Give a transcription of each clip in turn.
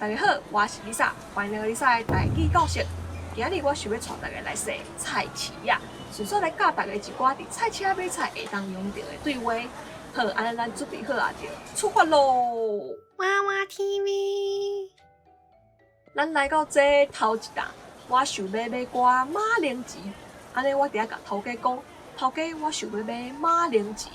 大家好，我是 Lisa， 欢迎来到 Lisa 的台语教室。今日我想要带大家来说菜市啊，顺便来教大家一寡伫菜市买菜会当用到的对话。好，安尼咱准备好啊，就出发咯！娃娃 TV， 咱来到这头一档，我想要买寡马铃薯，安尼我伫遐甲头家讲，头家我想要买马铃薯。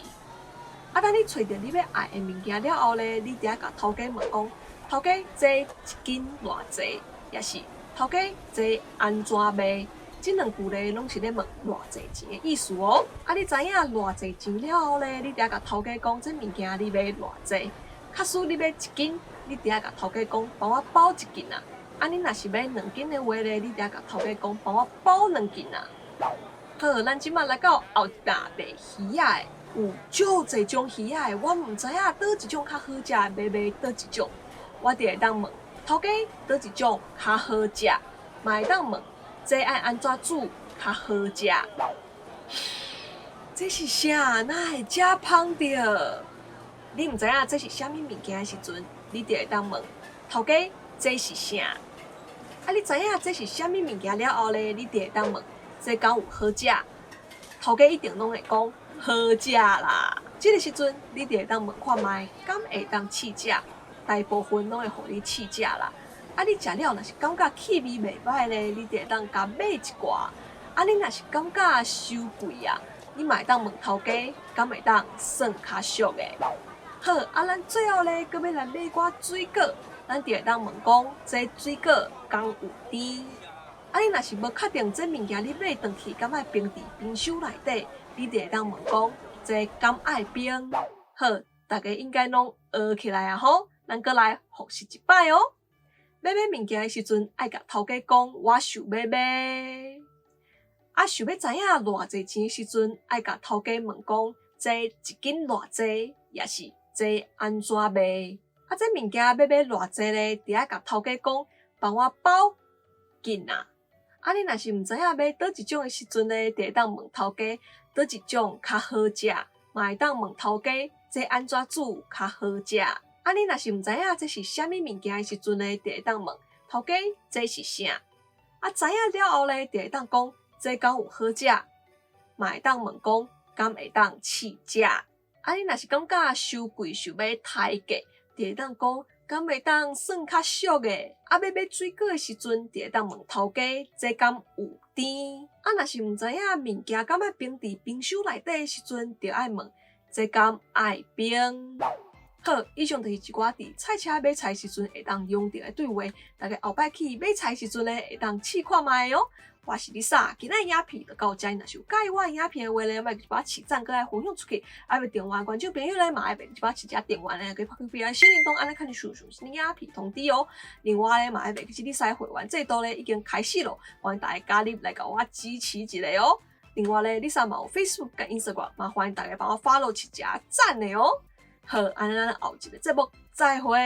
啊，等你找到你要爱的物件了后咧，你伫遐甲头家问讲，头家这一斤偌济，也是头家这安怎卖？这两句咧拢是咧问偌济钱的意思哦。啊，你知影偌济钱了后咧，你伫遐甲头家讲这物件你买偌济？假使你买一斤，你伫遐甲头家讲帮我包一斤啊。啊，你若是买2斤的话咧，你伫遐甲头家讲帮我包2斤啊。好，咱即马来到后一档卖鱼仔的。有足侪种鱼仔的，我毋知影倒一种较好食，买倒一种。我就会当问头家倒一种较好食，嘛会当问这爱安怎煮较好食。这是啥？哪会遮芳着？你毋知影这是啥物物件的时阵，你就会当问头家这是啥？啊，你知影这是啥物物件了后咧，你就会当问这敢有好食？头家一定拢会讲。好食啦！这个时阵，你就会当问看卖，敢会当试食？大部分拢会互你试食啦。啊，你食了若是感觉气味袂歹咧，你就会当甲买一寡。啊，你若是感觉收贵啊，你嘛会当问头家，敢会当算较俗的？好，啊，咱最后咧，搁要来买寡水果，咱就会当问讲，这水果敢有甜？啊，你若是无确定这物件你买回去，敢爱冰伫冰箱内底？你就会当问讲，这敢爱冰？好，大家应该拢学起来啊吼！咱搁来复习一摆哦。买物件的时阵，爱甲头家讲，我想要买。啊，想要知影偌济钱的时阵，爱甲头家问讲，这一斤偌济，也是这安怎卖？啊，这物件要买偌济咧，伫遐甲头家讲，帮我包紧啊！啊，你若是毋知影买倒一种的时阵咧，就会当问头家。倒一种较好食，嘛会当问头家这安怎煮较好食。啊，你若是毋知影这是啥物物件的时阵咧，就会当问头家这是啥。啊，知影了后咧，就会当讲这敢有好食，嘛会当问讲敢会当试食。啊，你若是感觉收贵想要抬价，就会当讲敢会当算较俗的。啊，要买水果的时阵，就会当问头家这敢有甜。啊，若是毋知影物件敢爱冰伫冰箱内底的时阵，就爱问这敢爱冰。好，以上就是一寡伫菜市买菜时阵会当用到的对话，大家后摆去买菜时阵咧会当试看卖哦。我是 Lisa， 今日影片就到这，若是有介意我的影片的话咧，莫一把起赞，搁来分享出去。还未订阅观众朋友咧，嘛爱别一把起只订阅咧，给拍开小铃铛，安尼看你顺新影片通知哦。另外咧，嘛爱别其实 Lisa 会员制度咧已经开始咯，欢迎大家加入来甲我支持一下哦。另外咧 ，Lisa 嘛有 Facebook 跟 Instagram， 嘛欢迎大家帮我 follow 一只赞的哦。好，安尼咱后一个节目再会。